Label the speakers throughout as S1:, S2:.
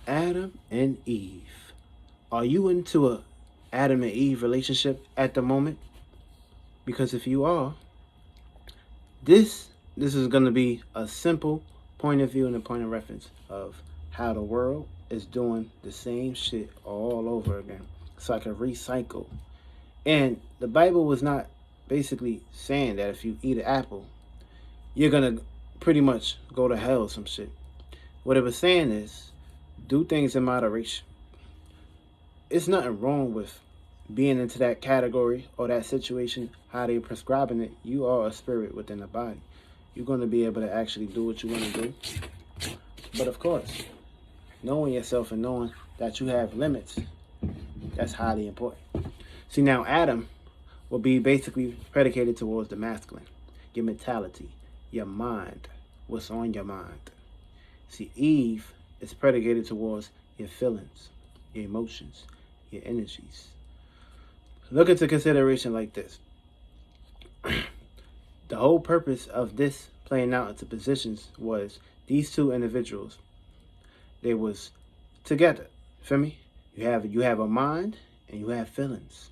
S1: Adam and Eve. Are you into a Adam and Eve relationship at the moment? Because if you are, this is going to be a simple point of view and a point of reference of how the world is doing the same shit all over again. It's like a recycle. And the Bible was not basically saying that if you eat an apple, you're gonna pretty much go to hell or some shit. What it was saying is do things in moderation. It's nothing wrong with being into that category or that situation, how they prescribing it. You are a spirit within the body. You're going to be able to actually do what you want to do. But of course, knowing yourself and knowing that you have limits, that's highly important. See, now Adam will be basically predicated towards the masculine, your mentality, your mind, what's on your mind. See, Eve is predicated towards your feelings, your emotions, your energies. Look into consideration like this. The whole purpose of this playing out into positions was these two individuals, they was together. Feel me? You have a mind and you have feelings.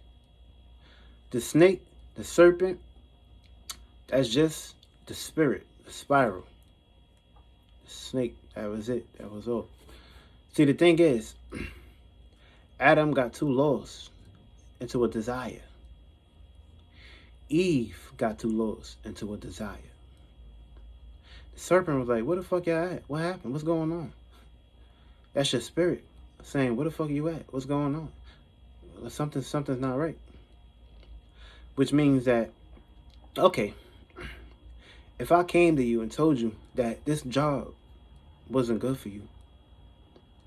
S1: The snake, the serpent, that's just the spirit, the spiral. The snake, that was it. That was all. See, the thing is, Adam got too lost into a desire. Eve got too lost into a desire. The serpent was like, where the fuck y'all at? What happened? What's going on? That's your spirit saying, where the fuck you at? What's going on? Something's not right. Which means that, okay, if I came to you and told you that this job wasn't good for you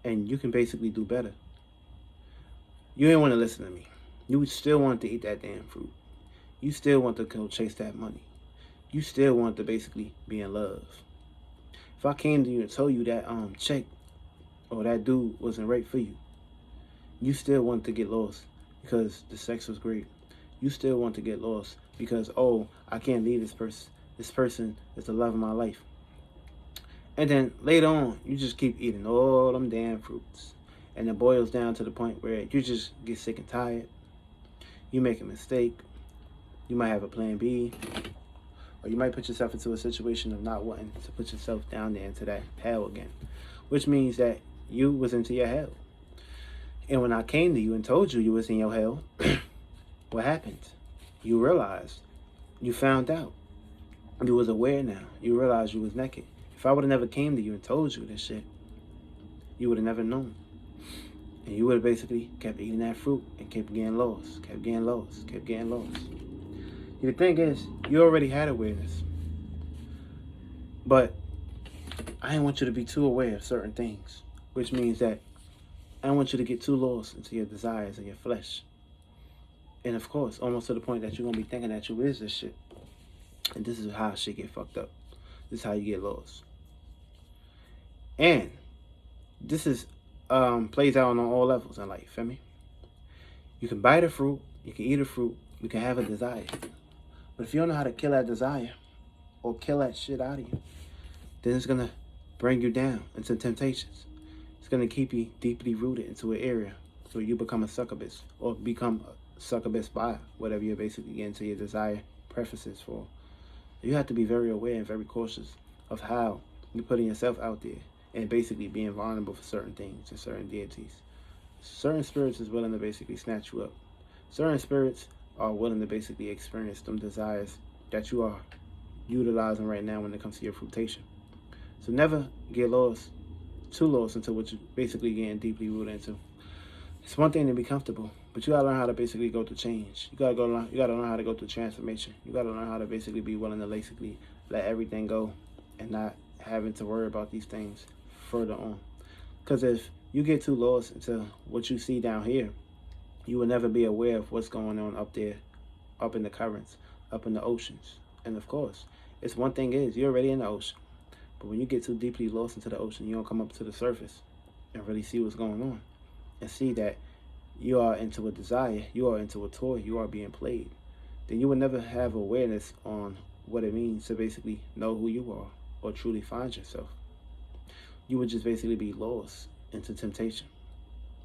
S1: and you can basically do better, you didn't want to listen to me. You would still want to eat that damn fruit. You still want to go chase that money. You still want to basically be in love. If I came to you and told you that chick or that dude wasn't right for you, you still want to get lost because the sex was great. You still want to get lost because, oh, I can't leave this person. This person is the love of my life. And then later on, you just keep eating all them damn fruits. And it boils down to the point where you just get sick and tired. You make a mistake. You might have a plan B. Or you might put yourself into a situation of not wanting to put yourself down there into that hell again. Which means that you was into your hell. And when I came to you and told you you was in your hell, what happened? You realized. You found out. You was aware now. You realized you was naked. If I would have never came to you and told you this shit, you would have never known. And you would have basically kept eating that fruit and kept getting lost, kept getting lost, kept getting lost. The thing is, you already had awareness. But I didn't want you to be too aware of certain things, which means that I don't want you to get too lost into your desires and your flesh. And of course, almost to the point that you're going to be thinking that you is this shit. And this is how shit get fucked up. This is how you get lost. And this is plays out on all levels in life, feel me? You can bite a fruit, you can eat a fruit, you can have a desire. But if you don't know how to kill that desire or kill that shit out of you, then it's going to bring you down into temptations. It's going to keep you deeply rooted into an area where you become a succubus or become a succubus by whatever you're basically getting to your desire preferences for. You have to be very aware and very cautious of how you're putting yourself out there and basically being vulnerable for certain things and certain deities. Certain spirits is willing to basically snatch you up. Certain spirits are willing to basically experience them desires that you are utilizing right now when it comes to your fruitation. So never get lost, too lost into what you're basically getting deeply rooted into. It's one thing to be comfortable, but you gotta learn how to basically go through change. You gotta learn how to go through transformation. You gotta learn how to basically be willing to basically let everything go and not having to worry about these things further on. Because if you get too lost into what you see down here, you will never be aware of what's going on up there, up in the currents, up in the oceans. And of course, it's one thing is, you're already in the ocean. But when you get too deeply lost into the ocean, you don't come up to the surface and really see what's going on. And see that you are into a desire, you are into a toy, you are being played. Then you will never have awareness on what it means to basically know who you are or truly find yourself. You would just basically be lost into temptation.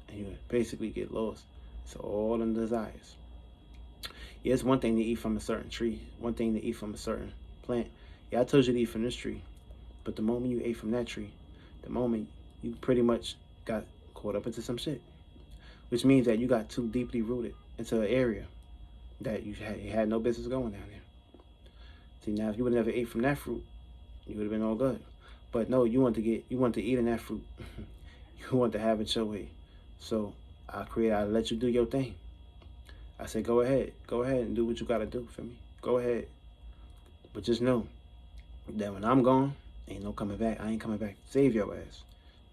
S1: And you basically get lost. So all them desires. Yeah, it's one thing to eat from a certain tree, one thing to eat from a certain plant. Yeah, I told you to eat from this tree, but the moment you ate from that tree, the moment you pretty much got caught up into some shit, which means that you got too deeply rooted into an area that you had no business going down there. See, now if you would have never ate from that fruit, you would have been all good. But no, you want to eat in that fruit. You want to have it your way. So I let you do your thing. I said, go ahead and do what you gotta do for me. Go ahead. But just know that when I'm gone, ain't no coming back. I ain't coming back to save your ass.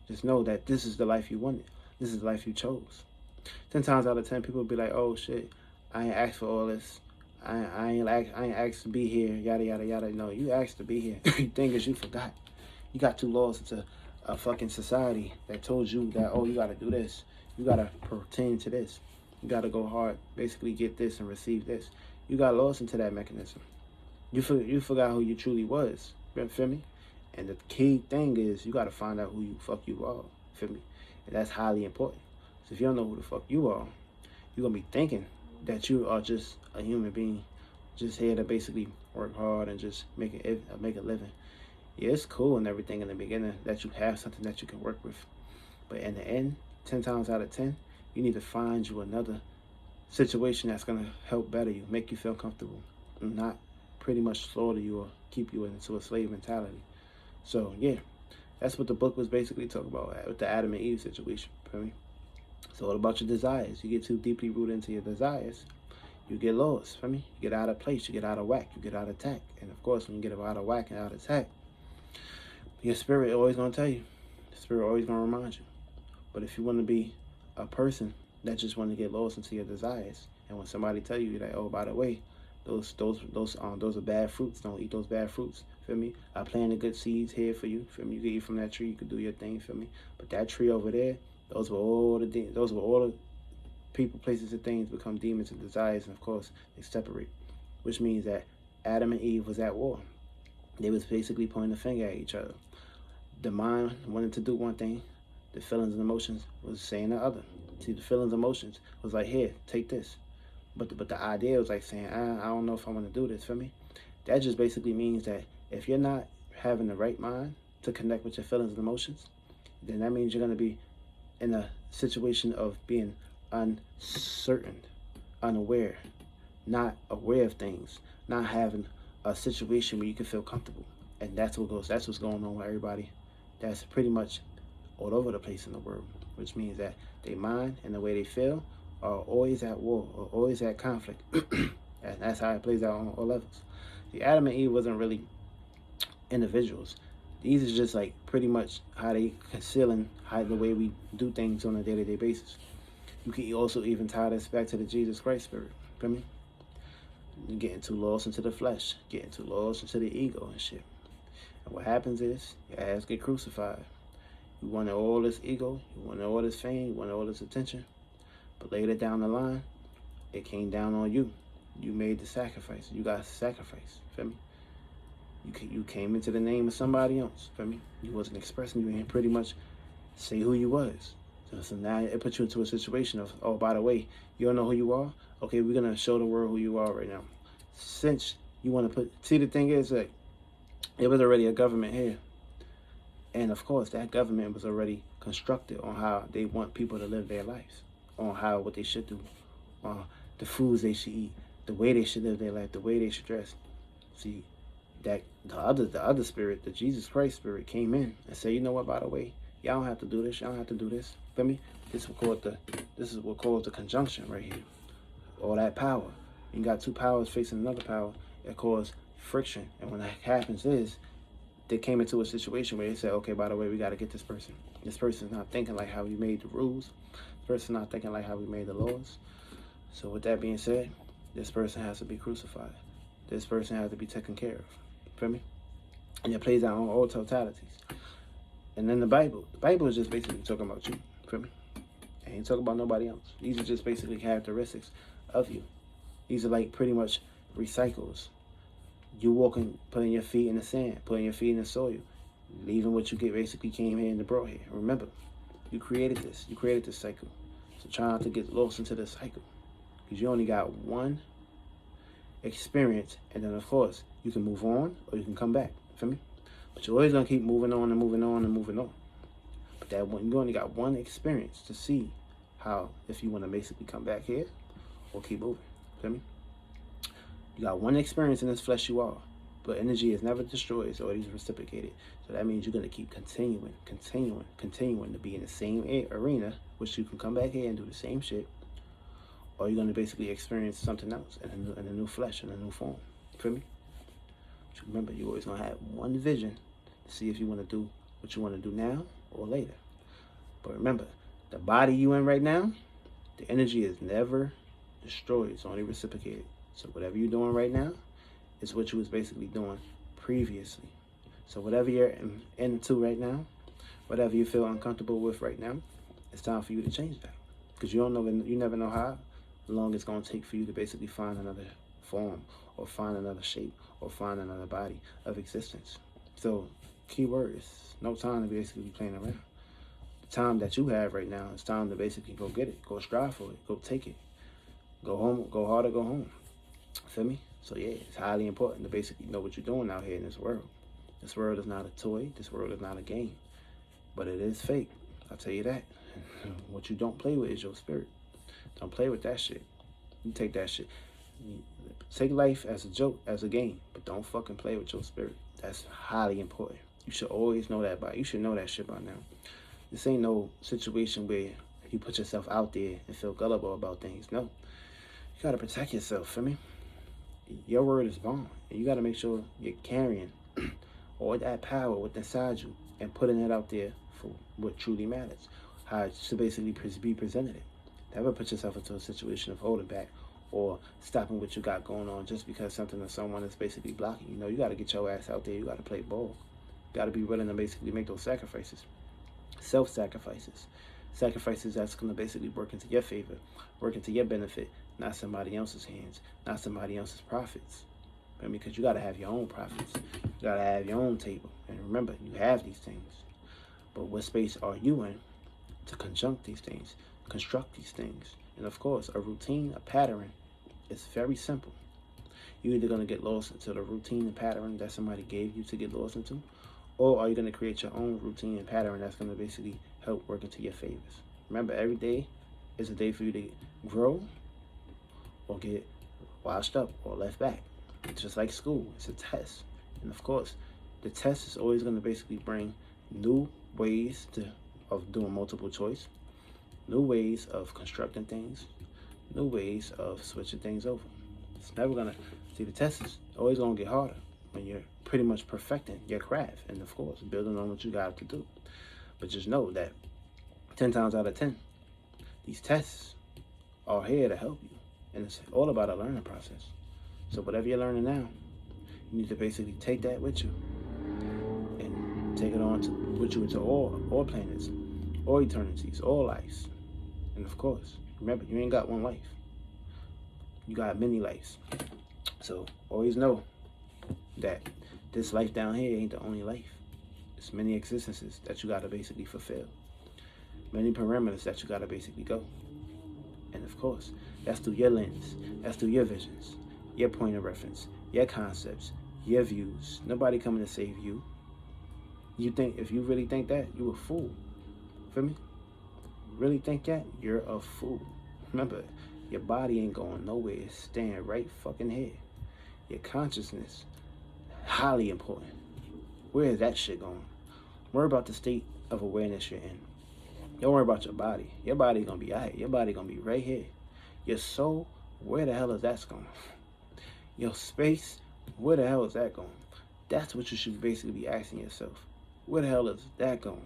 S1: Just know that this is the life you wanted. This is the life you chose. 10 times out of 10, people will be like, oh shit, I ain't asked for all this. I ain't asked to be here, yada, yada, yada. No, you asked to be here. The thing is, you forgot. You got too lost into a fucking society that told you that, oh, you gotta do this. You gotta pertain to this. You gotta go hard, basically get this and receive this. You got lost into that mechanism. You forgot who you truly was. You feel me? And the key thing is you gotta find out who you are. Feel me? And that's highly important. So if you don't know who the fuck you are, you're gonna be thinking that you are just a human being, just here to basically work hard and just make a living. Yeah, it's cool and everything in the beginning that you have something that you can work with. But in the end, 10 times out of 10, you need to find you another situation that's going to help better you, make you feel comfortable, and not pretty much slaughter you or keep you into a slave mentality. So, yeah, that's what the book was basically talking about with the Adam and Eve situation. Feel me? So, what about your desires? You get too deeply rooted into your desires, you get lost. Feel me? You get out of place, you get out of whack, you get out of tact. And of course, when you get out of whack and out of tact, your spirit always going to tell you. The spirit always going to remind you. But if you want to be a person that just want to get lost into your desires, and when somebody tell you that, oh, by the way, those are bad fruits. Don't eat those bad fruits. Feel me? I planted good seeds here for you. Feel me? You can eat from that tree. You can do your thing. Feel me? But that tree over there, those were all the people, places, and things become demons and desires, and of course they separate, which means that Adam and Eve was at war. They was basically pointing the finger at each other. The mind wanted to do one thing, the feelings and emotions was saying the other. See, the feelings and emotions was like, here, take this. But the idea was like saying, I don't know if I want to do this, for me. That just basically means that if you're not having the right mind to connect with your feelings and emotions, then that means you're going to be in a situation of being uncertain, unaware, not aware of things, not having a situation where you can feel comfortable. And that's what's going on with everybody that's pretty much all over the place in the world, which means that their mind and the way they feel are always at war or always at conflict. And that's how it plays out on all levels. The Adam and Eve wasn't really individuals. These are just like pretty much how they hide the way we do things on a day-to-day basis. You can also even tie this back to the Jesus Christ spirit. Feel me? You're getting too lost into the flesh, getting too lost into the ego and shit. And what happens is your ass get crucified. You wanted all this ego, you wanted all this fame, you wanted all this attention. But later down the line, it came down on you. You made the sacrifice. You got sacrificed. Feel me? You came into the name of somebody else. Feel me? You wasn't expressing. You ain't pretty much say who you was. So now it puts you into a situation of, oh, by the way, you don't know who you are? Okay, we're going to show the world who you are right now. Since you want to see, the thing is that it was already a government here. And of course, that government was already constructed on how they want people to live their lives, on what they should do, the foods they should eat, the way they should live their life, the way they should dress. See, that the other spirit, the Jesus Christ spirit, came in and said, you know what, by the way, y'all don't have to do this, y'all don't have to do this. Feel me? This is what caused the conjunction right here. All that power. You got two powers facing another power, it caused friction. And when that happens is, they came into a situation where they said, okay, by the way, we got to get this person. This person's not thinking like how we made the rules. This person's not thinking like how we made the laws. So with that being said, this person has to be crucified. This person has to be taken care of. Feel me? And it plays out on all totalities. And then the Bible is just basically talking about you. Feel me? It ain't talking about nobody else. These are just basically characteristics of you. These are like pretty much recycles. You walking, putting your feet in the sand, putting your feet in the soil, leaving what you get basically came here and brought here. Remember, You created this. You created this cycle. So try not to get lost into the cycle. Because you only got one experience. And then, of course, you can move on or you can come back. Feel me? But you're always going to keep moving on and moving on and moving on. But that one, you only got one experience to see how, if you want to basically come back here or keep moving. Feel me? You got one experience in this flesh you are. But energy is never destroyed, it's always reciprocated. So that means you're going to keep continuing to be in the same arena, which you can come back here and do the same shit. Or you're going to basically experience something else in a new flesh, in a new form. Feel me? But remember, you're always going to have one vision to see if you want to do what you want to do now or later. But remember, the body you in right now, the energy is never destroyed. It's only reciprocated. So whatever you're doing right now is what you was basically doing previously. So whatever you're into right now, whatever you feel uncomfortable with right now, it's time for you to change that. Because you never know how long it's going to take for you to basically find another form or find another shape or find another body of existence. So key word is no time to basically be playing around. The time that you have right now, it's time to basically go get it, go strive for it, go take it, go home, go hard or go home. Feel me? So yeah, it's highly important to basically know what you're doing out here in this world. This world is not a toy. This world is not a game. But it is fake. I'll tell you that. What you don't play with is your spirit. Don't play with that shit. You take that shit. Take life as a joke, as a game. But don't fucking play with your spirit. That's highly important. You should always know that you should know that shit by now. This ain't no situation where you put yourself out there and feel gullible about things. No. You gotta protect yourself, feel me? Your word is bond, and you got to make sure you're carrying all that power within inside you and putting it out there for what truly matters, how it should basically be presented. Never put yourself into a situation of holding back or stopping what you got going on just because something or someone is basically blocking you. You got to get your ass out there. You got to play ball. You got to be willing to basically make those sacrifices, self-sacrifices. Sacrifices that's going to basically work into your favor, work into your benefit, not somebody else's hands, not somebody else's profits. Because you got to have your own profits. You got to have your own table. And remember, you have these things. But what space are you in to conjunct these things, construct these things? And of course, a routine, a pattern, is very simple. You're either going to get lost into the routine and pattern that somebody gave you to get lost into, or are you going to create your own routine and pattern that's going to basically help work into your favors? Remember, every day is a day for you to grow or get washed up or left back. It's just like school. It's a test. And of course, the test is always going to basically bring new ways of doing multiple choice, new ways of constructing things, new ways of switching things over. It's never going to, see, the test is always going to get harder when you're pretty much perfecting your craft and, of course, building on what you got to do. But just know that 10 times out of 10, these tests are here to help you. And it's all about a learning process. So whatever you're learning now, you need to basically take that with you and take it on with you into all planets, all eternities, all lives. And of course, remember, you ain't got one life. You got many lives. So always know that this life down here ain't the only life. It's many existences that you got to basically fulfill. Many parameters that you got to basically go. And of course, that's through your lens. That's through your visions, your point of reference, your concepts, your views. Nobody coming to save you. You think, if you really think that, you a fool. Feel me? Really think that? You're a fool. Remember, your body ain't going nowhere. It's staying right fucking here. Your consciousness, highly important. Where is that shit going? Worry about the state of awareness you're in. Don't worry about your body. Your body gonna be alright. Your body gonna be right here. Your soul, where the hell is that going? Your space, where the hell is that going? That's what you should basically be asking yourself. Where the hell is that going?